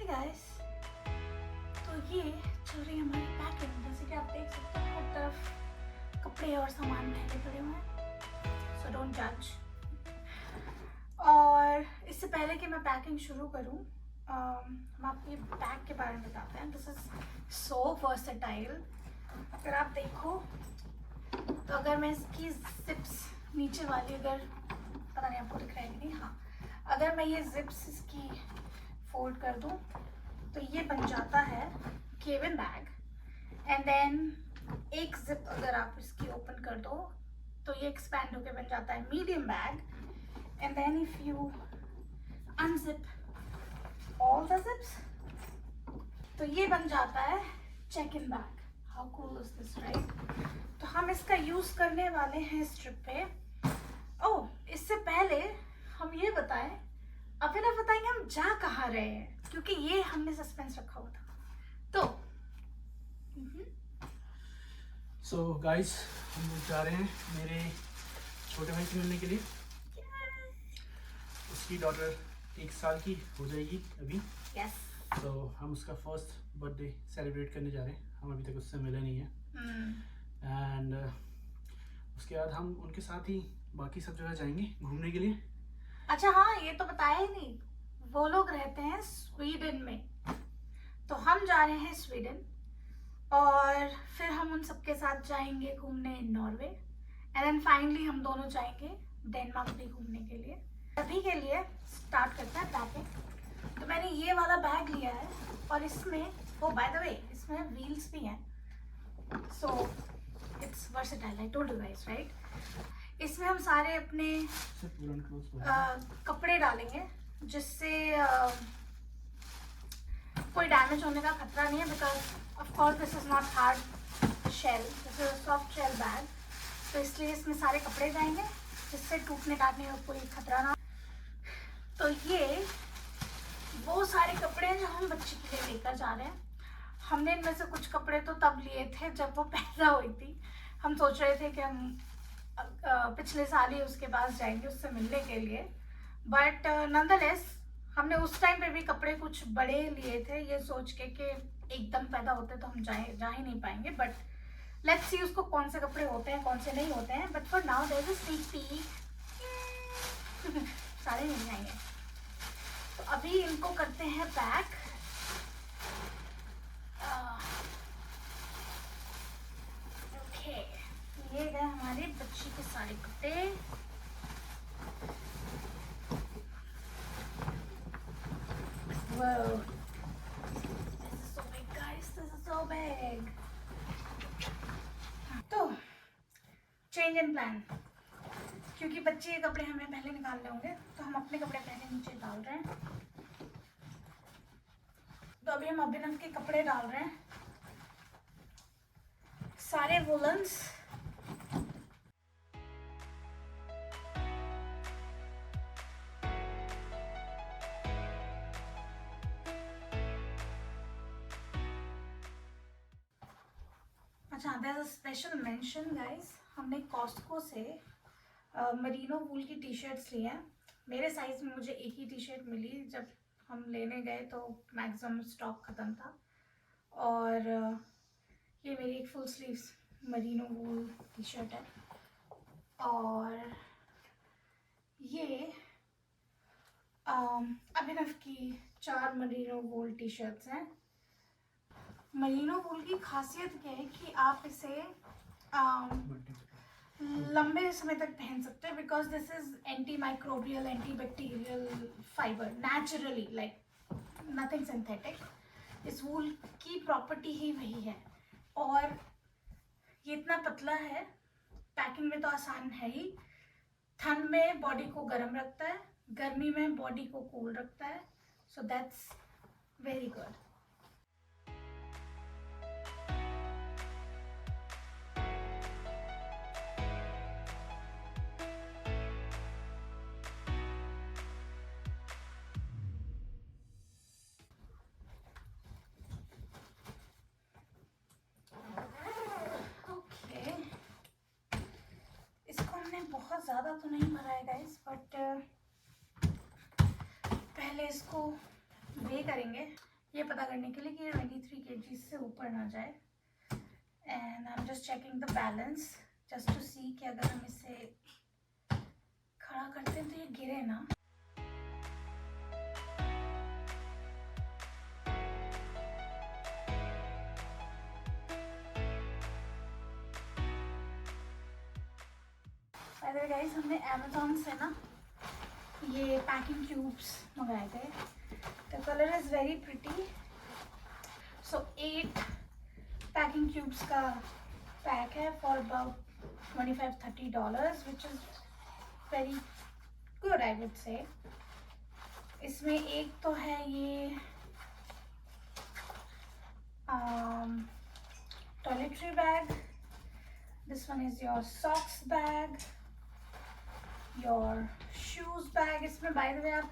Hey guys, तो ये चल रही है हमारी पैकिंग। जैसे कि आप देख सकते हैं हर तरफ कपड़े और सामान फैले पड़े हुए हैं, सो डोंट जज। और इससे पहले कि मैं पैकिंग शुरू करूं, हम आपको ये बैग के बारे में बताते हैं। This is so versatile. अगर आप देखो तो अगर मैं इसकी जिप्स नीचे वाली, अगर पता नहीं आपको दिख रहा है कि नहीं, हाँ, अगर मैं ये जिप्स इसकी फोल्ड कर दूं तो ये बन जाता है केबिन बैग। एंड देन एक जिप अगर आप इसकी ओपन कर दो तो ये एक्सपैंड होकर बन जाता है medium bag. And then if you unzip all the zips तो ये बन जाता है check in bag. How cool is this, right? तो हम इसका यूज करने वाले हैं इस ट्रिप पे। ओह, इससे पहले हम ये बताएं, अभिनव बताएंगे हम जा कहाँ रहे हैं, क्योंकि ये हमने सस्पेंस रखा हुआ था। तो सो गाइस, हम लोग जा रहे हैं मेरे छोटे भाई से मिलने के लिए। उसकी डॉटर 1 साल की हो जाएगी अभी। यस। तो हम उसका फर्स्ट बर्थडे सेलिब्रेट करने जा रहे हैं। हम अभी तक उससे मिले नहीं हैं। एंड उसके बाद हम उनके साथ ही बाकी सब जगह जाएंगे घूमने के लिए। अच्छा हाँ, ये तो बताया ही नहीं, वो लोग रहते हैं स्वीडन में, तो हम जा रहे हैं स्वीडन और फिर हम उन सबके साथ जाएंगे घूमने नॉर्वे। एंड देन फाइनली हम दोनों जाएंगे डेनमार्क भी घूमने के लिए। अभी के लिए स्टार्ट करते हैं पैकिंग। तो मैंने ये वाला बैग लिया है और इसमें, ओ बाय द वे, इसमें व्हील्स भी हैं, so it's versatile, I told you guys, right? इसमें हम सारे अपने कपड़े डालेंगे जिससे कोई डैमेज होने का खतरा नहीं है, because of course this is not hard shell, this is soft shell bag. तो इसलिए इसमें सारे कपड़े जाएंगे जिससे टूटने काटने का कोई खतरा ना। तो ये वो सारे कपड़े हैं जो हम बच्चे के लिए लेकर जा रहे हैं। हमने इनमें से कुछ कपड़े तो तब लिए थे जब वो पैदा हुई थी। हम सोच रहे थे कि हम पिछले साल ही उसके पास जाएंगे उससे मिलने के लिए, बट नॉनदलेस हमने उस टाइम पे भी कपड़े कुछ बड़े लिए थे, ये सोच के कि एकदम पैदा होते तो हम जा ही नहीं पाएंगे। बट लेट्स सी उसको कौन से कपड़े होते हैं कौन से नहीं होते हैं। But for now there is sneak peek. सारे नहीं आएंगे, तो अभी इनको करते हैं पैक। ओके, ये गए हमारे बच्ची के सारे कपड़े। Whoa, this is so big, guys. This is so big. तो चेंज इन प्लान, क्योंकि बच्चे के कपड़े हमें पहले निकालने होंगे, तो हम अपने कपड़े पहले नीचे डाल रहे हैं। तो अभी हम अभिनव के कपड़े डाल रहे हैं, सारे वुलन्स। अच्छा, there is a special mention guys, हमने कॉस्टको से मरीनो वूल की टी शर्ट्स ली हैं। मेरे साइज में मुझे एक ही टी शर्ट मिली, जब हम लेने गए तो मैक्सिमम स्टॉक ख़त्म था। और ये मेरी एक फुल स्लीव्स मरीनो वूल टी शर्ट है। और ये अभिनव की 4 मरीनो वूल टी शर्ट्स हैं। मरीनो वूल की खासियत क्या है कि आप इसे लंबे समय तक पहन सकते हैं, because this is anti microbial, anti bacterial fibre, naturally, like nothing synthetic. इस वूल की प्रॉपर्टी ही वही है। और ये इतना पतला है, पैकिंग में तो आसान है ही, ठंड में बॉडी को गर्म रखता है, गर्मी में बॉडी को कूल रखता है। So that's very good. बहुत ज़्यादा तो नहीं भरा है गाइस, बट पहले इसको वे करेंगे। ये पता करने के लिए कि 23 kg से ऊपर ना जाए। And I am just checking the balance just to see कि अगर हम इसे खड़ा करते हैं तो ये गिरे ना। अरे गाइस, हमने अमेज़ॉन से ना ये पैकिंग क्यूब्स मंगाए थे। The colour is very pretty. So 8 packing cubes का पैक है for about $25-30, which is very good I would say. इसमें एक तो है ये toiletry bag, this one is your socks bag, your shoes bag. इसमें बाय द वे आप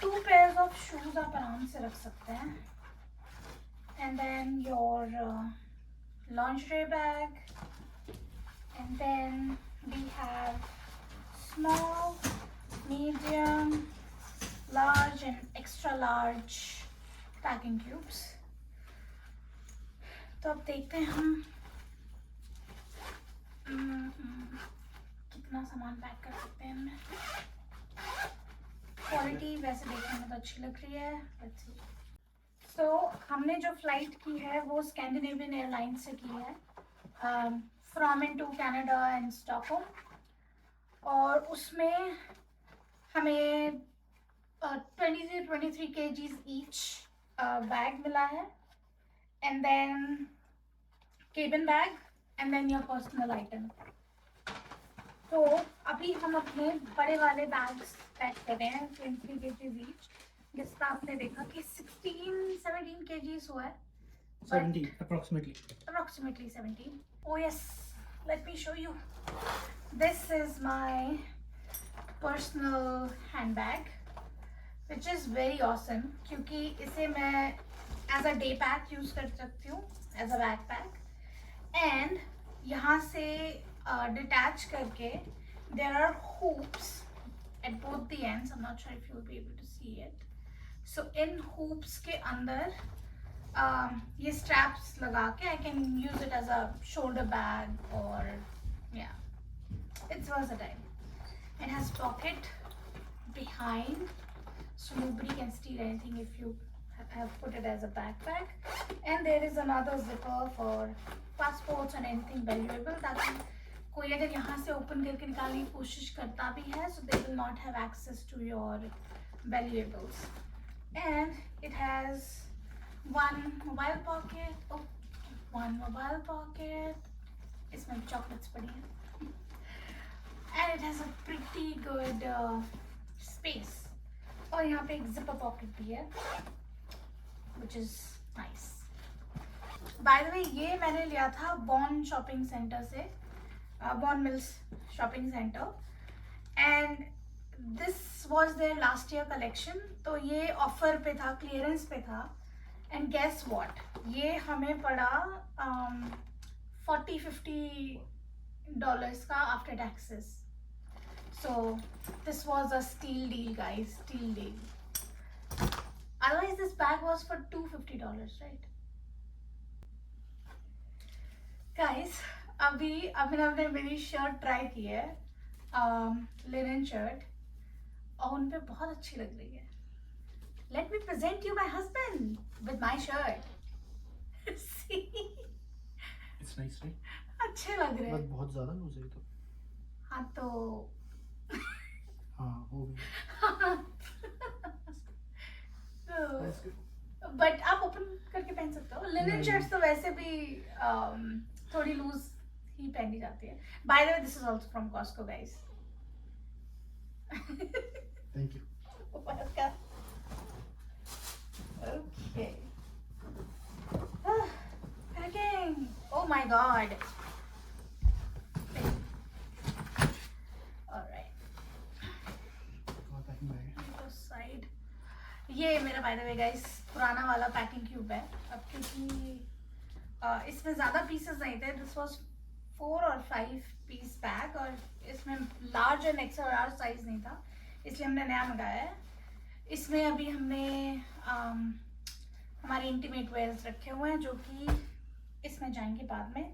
2 pairs of shoes आप आराम से रख सकते हैं। And then your lingerie bag, and then we have small, medium, large and extra large packing cubes. तो अब देखते हैं हम कितना सामान पैक कर सकते हैं इनमें। क्वालिटी वैसे देखने में तो अच्छी लग रही है। Let's see. सो हमने जो फ्लाइट की है वो स्कैंडिनेवियन एयरलाइंस से की है, from and to Canada and Stockholm. और उसमें हमें 23 kgs ईच बैग मिला है, and then cabin bag, and then your personal item. तो अभी हम अपने बड़े वाले बैग्स पैक कर रहे हैं 23 kgs ईच, जिसका आपने देखा कि 16-17 kgs हुआ है। 17 approximately 17. Oh yes, let me show you. This is my personal handbag, which is very awesome क्योंकि इसे मैं as a day pack use कर सकती हूँ, as a backpack. And यहाँ से detach करके there are hoops at both the ends. I'm not sure if you'll be able to see it. So in hoops के अंदर ये straps लगा के I can use it as a shoulder bag, or yeah, it's versatile. It has pocket behind, so nobody can steal anything if you have put it as a backpack. And there is another zipper for passports and anything valuable, ताकि कोई अगर यहाँ से open करके निकालने की कोशिश करता भी है, so they will not have access to your valuables. And it has one mobile pocket. इसमें chocolates पड़ी हैं. And it has a pretty good space. और यहाँ पे एक zipper pocket भी है, which is nice. By the way, ये मैंने लिया था बॉन शॉपिंग सेंटर से, Bon mills shopping centre, and this was their last year collection. तो ये ऑफर पे था, क्लियरेंस पे था, एंड गेस व्हाट, ये हमें पड़ा $40-50 का after taxes. So this was a steal deal, guys, steal deal. Otherwise this bag was for $250, right? Guys, अभी मैंने मेरी शर्ट ट्राई की है, लिनन शर्ट, और उन पे बहुत अच्छी लग रही है. Let me present you my husband with my shirt. See? It's nice, right? अच्छे लग रहे बस हैं. बहुत ज़्यादा लूज है तो. हाँ तो हाँ हो गया. That's good. बट आप ओपन करके पहन सकते हो. लिनन शर्ट्स तो वैसे भी थोड़ी लूज ही पहनी जाती है. By the way, this is also from Costco, guys. Thank you. Welcome. Okay. Packing. Oh my god. Side. ये मेरा बाय द वे गाइस पुराना वाला पैकिंग क्यूब है. अब क्योंकि इसमें ज़्यादा पीसेस नहीं थे, दिस वाज 4 और 5 पीस पैक, और इसमें large and extra large size नहीं था, इसलिए हमने नया मंगाया है. इसमें अभी हमने हमारे इंटीमेट वेयर्स रखे हुए हैं जो कि इसमें जाएंगे बाद में,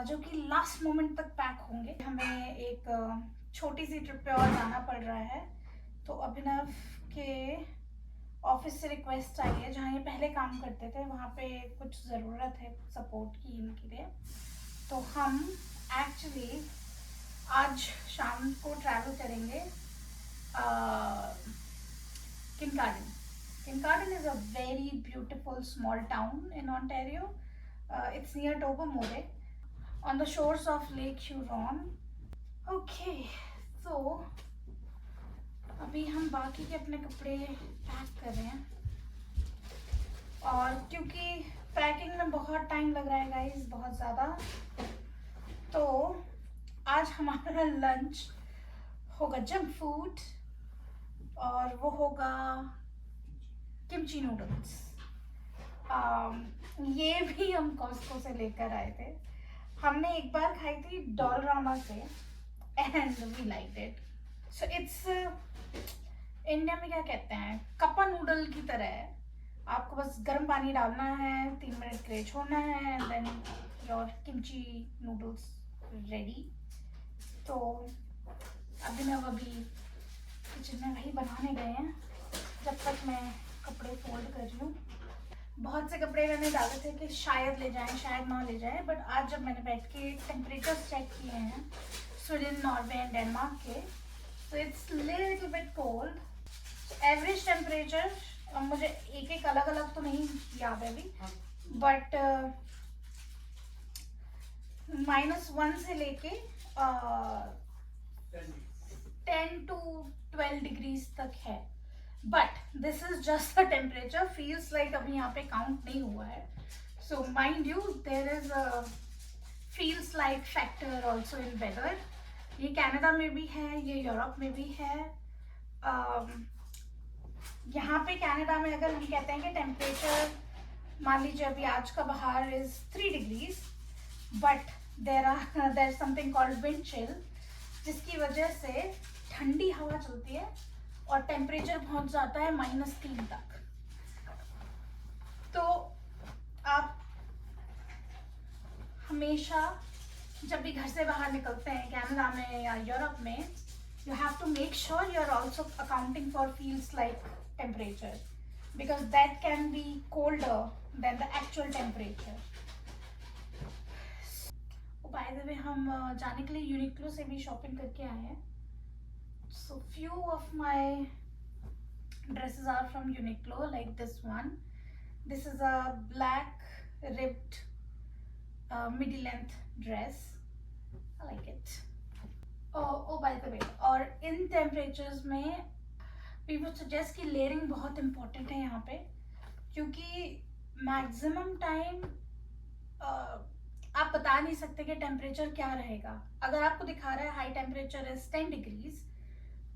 जो कि लास्ट मोमेंट तक पैक होंगे। हमें एक छोटी सी ट्रिप पे और जाना पड़ रहा है, तो अभिनव के ऑफिस से रिक्वेस्ट आई है, जहाँ ये पहले काम करते थे वहाँ पे कुछ ज़रूरत है सपोर्ट की इनके लिए। तो हम एक्चुअली आज शाम को ट्रैवल करेंगे किनकार्डन। Kincardine is a very beautiful small town in Ontario. It's near Tobermory, on the shores of Lake Huron. Okay, so अभी हम बाकी के अपने कपड़े पैक कर रहे हैं, और क्योंकि पैकिंग में बहुत टाइम लग रहा है गाइस, बहुत ज़्यादा, तो आज हमारा लंच होगा जंक फूड, और वो होगा किमची नूडल्स। ये भी हम कॉस्को से लेकर आए थे। हमने एक बार खाई थी डॉलरामा से and we like it. So it's India में क्या कहते हैं, कप्पा नूडल की तरह है। आपको बस गर्म पानी डालना है, 3 मिनट के लिए छोड़ना है, and then your kimchi noodles ready. तो अभी किचन में वही बनाने गए हैं जब तक मैं कपड़े फोल्ड कर रही हूँ। बहुत से कपड़े मैंने डाले थे कि शायद ले जाएं, शायद ना ले जाएं, बट आज जब मैंने बैठ के टेम्परेचर चेक किए हैं स्वीडन, नॉर्वे एंड डेनमार्क के, तो it's little bit cold. Average temperature मुझे एक अलग अलग तो नहीं याद है अभी, बट -1 से लेके 10 to 12 डिग्रीज तक है। But this is just the temperature, feels like अभी यहाँ पे काउंट नहीं हुआ है। So mind you there is a feels like factor also in weather. ये कनाडा में भी है, ये यूरोप में भी है। यहाँ पे कनाडा में अगर हम कहते हैं कि टेम्परेचर, मान लीजिए अभी आज का बाहर is 3 degrees, but there something called wind chill, जिसकी वजह से ठंडी हवा चलती है और टेम्परेचर पहुंच जाता है -3 तक। तो आप हमेशा जब भी घर से बाहर निकलते हैं कनाडा में या यूरोप में, you have to make sure you're also accounting for feels like temperature, because that can be colder than the actual temperature. By the way, हम जाने के लिए यूनिक्लो से भी शॉपिंग करके आए हैं। So few of my dresses are from Uniqlo, like this one. This is a black ribbed midi length dress. I like it. Oh by the way, और इन temperatures में we would suggest कि layering बहुत important है यहाँ पे, क्योंकि maximum time आप बता नहीं सकते कि टेम्परेचर क्या रहेगा। अगर आपको दिखा रहा है हाई टेम्परेचर इज 10 डिग्रीज,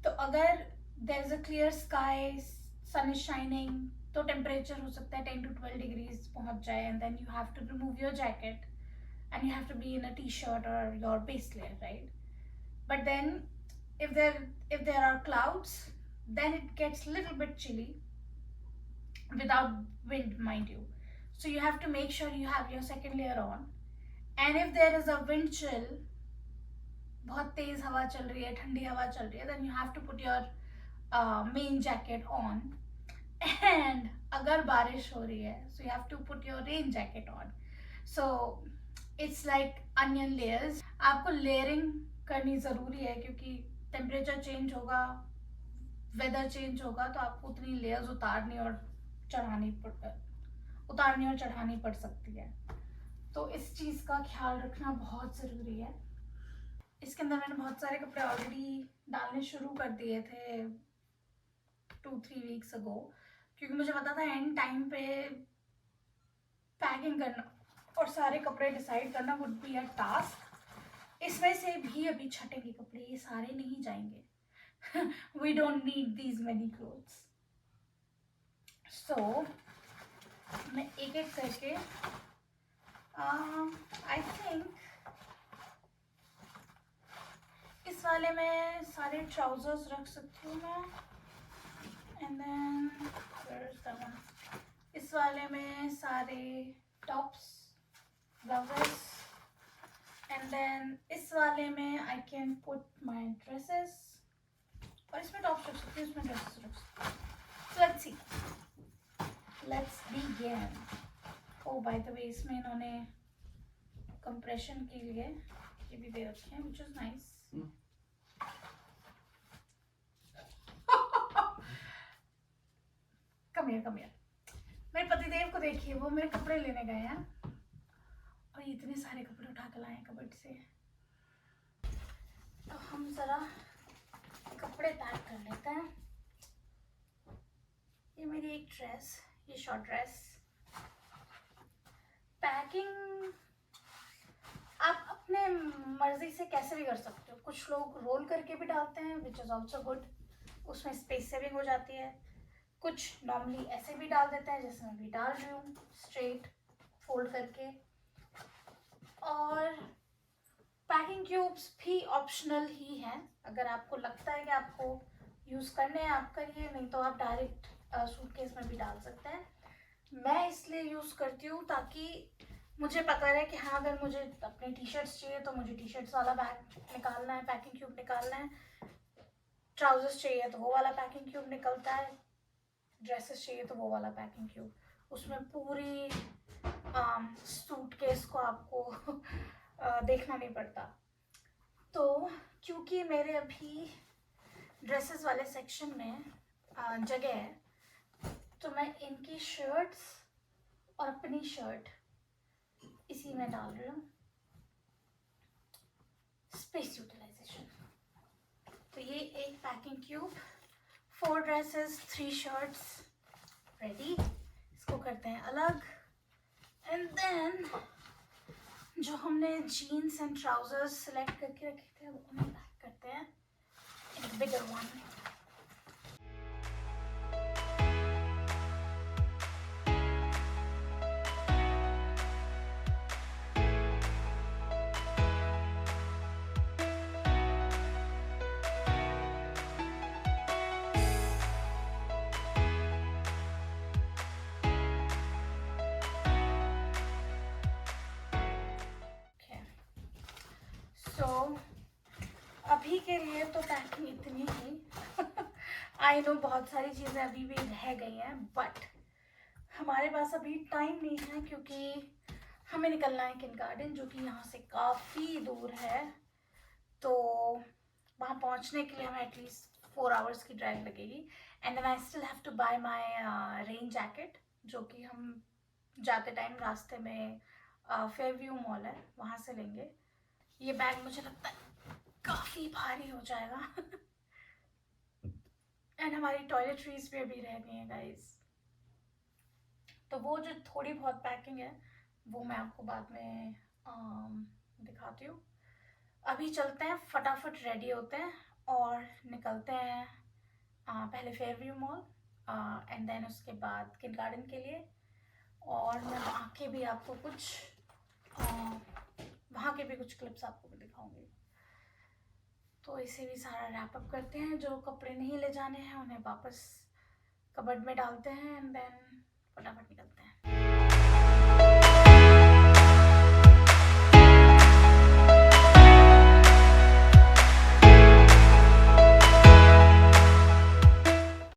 तो अगर there is a clear sky, sun is shining, तो टेम्परेचर हो सकता है 10 to 12 डिग्रीज पहुंच जाए, and then you have to remove your jacket and you have to be in a T shirt और your base layer, right? But then if there are clouds, then it gets little bit chilly without wind, mind you. So you have to make sure you have your second layer on. And if there is a wind chill, बहुत तेज हवा चल रही है, ठंडी हवा चल रही है, then you have to put your main jacket on. And अगर बारिश हो रही है, so you have to put your rain jacket on. So it's like onion layers. आपको layering करनी ज़रूरी है, क्योंकि टेम्परेचर चेंज होगा, वेदर चेंज होगा, तो आपको उतनी लेयर्स उतारनी और चढ़ानी पड़ सकती है। तो इस चीज़ का ख्याल रखना बहुत ज़रूरी है। इसके अंदर मैंने बहुत सारे कपड़े ऑलरेडी डालने शुरू कर दिए थे 2-3 वीक्स अगो, क्योंकि मुझे पता था एंड टाइम पे पैकिंग करना और सारे कपड़े डिसाइड करना वुड बी अ टास्क। इसमें से भी अभी छटेंगे कपड़े, ये सारे नहीं जाएंगे। We don't need these many clothes. So मैं एक एक करके I think इस वाले में सारे ट्राउजर्स रख सकती हूँ मैं, and then where is the वाले में सारे टॉप्स, ब्लाउजेस, एंड देन इस वाले में I can put my dresses, और इसमें टॉप्स रख सकती हूँ, इसमें ड्रेसेस रख सकती हूँ। Let's see, let's begin. Oh bye the वे, इसमें इन्होंने कंप्रेशन के लिए ये भी दे रखे हैं, which is nice. Come here. मेरे पतिदेव को देखिए, वो मेरे कपड़े लेने गए हैं और इतने सारे कपड़े उठा कर लाए हैं कबर्ड से। तो हम जरा कपड़े पैक कर लेते हैं। ये मेरी एक ड्रेस, ये शॉर्ट ड्रेस। पैकिंग आप अपने मर्जी से कैसे भी कर सकते हो। कुछ लोग रोल करके भी डालते हैं, विच इज़ ऑल्सो गुड, उसमें स्पेस सेविंग हो जाती है। कुछ नॉर्मली ऐसे भी डाल देते हैं, जैसे मैं भी डाल रही हूँ, स्ट्रेट फोल्ड करके। और पैकिंग क्यूब्स भी ऑप्शनल ही हैं, अगर आपको लगता है कि आपको यूज़ करने हैं आप करिए, नहीं तो आप डायरेक्ट सूटकेस में भी डाल सकते हैं। मैं इसलिए यूज़ करती हूँ ताकि मुझे पता रहे कि हाँ, अगर मुझे अपने टी शर्ट्स चाहिए तो मुझे टी शर्ट्स वाला बैग निकालना है, पैकिंग क्यूब निकालना है। ट्राउजर्स चाहिए तो वो वाला पैकिंग क्यूब निकलता है, ड्रेसेस चाहिए तो वो वाला पैकिंग क्यूब। उसमें पूरी सूटकेस को आपको देखना नहीं पड़ता। तो क्योंकि मेरे अभी ड्रेसेस वाले सेक्शन में जगह है, तो मैं इनकी शर्ट्स और अपनी शर्ट इसी में डाल रही हूँ, स्पेस यूटिलाइजेशन। तो ये एक packing cube, 4 dresses 3 shirts ready. इसको करते हैं अलग, एंड देन जो हमने जीन्स एंड ट्राउजर्स सेलेक्ट करके रखे थे वो उन्हें पैक करते हैं इन बिगर वन। सो अभी के लिए तो पैकिंग इतनी ही। आई नो बहुत सारी चीज़ें अभी भी रह गई हैं, बट हमारे पास अभी टाइम नहीं है क्योंकि हमें निकलना है किंडरगार्टन, जो कि यहाँ से काफ़ी दूर है। तो वहाँ पहुँचने के लिए हमें एटलीस्ट 4 आवर्स की ड्राइव लगेगी। And then I still have to buy my rain jacket, जो कि हम जाते टाइम रास्ते में फेयरव्यू मॉल है वहाँ से लेंगे। ये बैग मुझे लगता है काफ़ी भारी हो जाएगा। एंड हमारी टॉयलेटरीज भी अभी रह गई हैं गाइस। तो वो जो थोड़ी बहुत पैकिंग है वो मैं आपको बाद में दिखाती हूँ। अभी चलते हैं, फटाफट रेडी होते हैं और निकलते हैं पहले फेयरव्यू मॉल एंड देन उसके बाद किंडरगार्टन के लिए। और मैं वहाँ के भी आपको कुछ क्लिप्स आपको भी दिखाऊंगी। तो इसे भी सारा रैप अप करते हैं। जो कपड़े नहीं ले जाने हैं उन्हें वापस कबर्ड में डालते हैं एंड देन फटाफट निकलते हैं।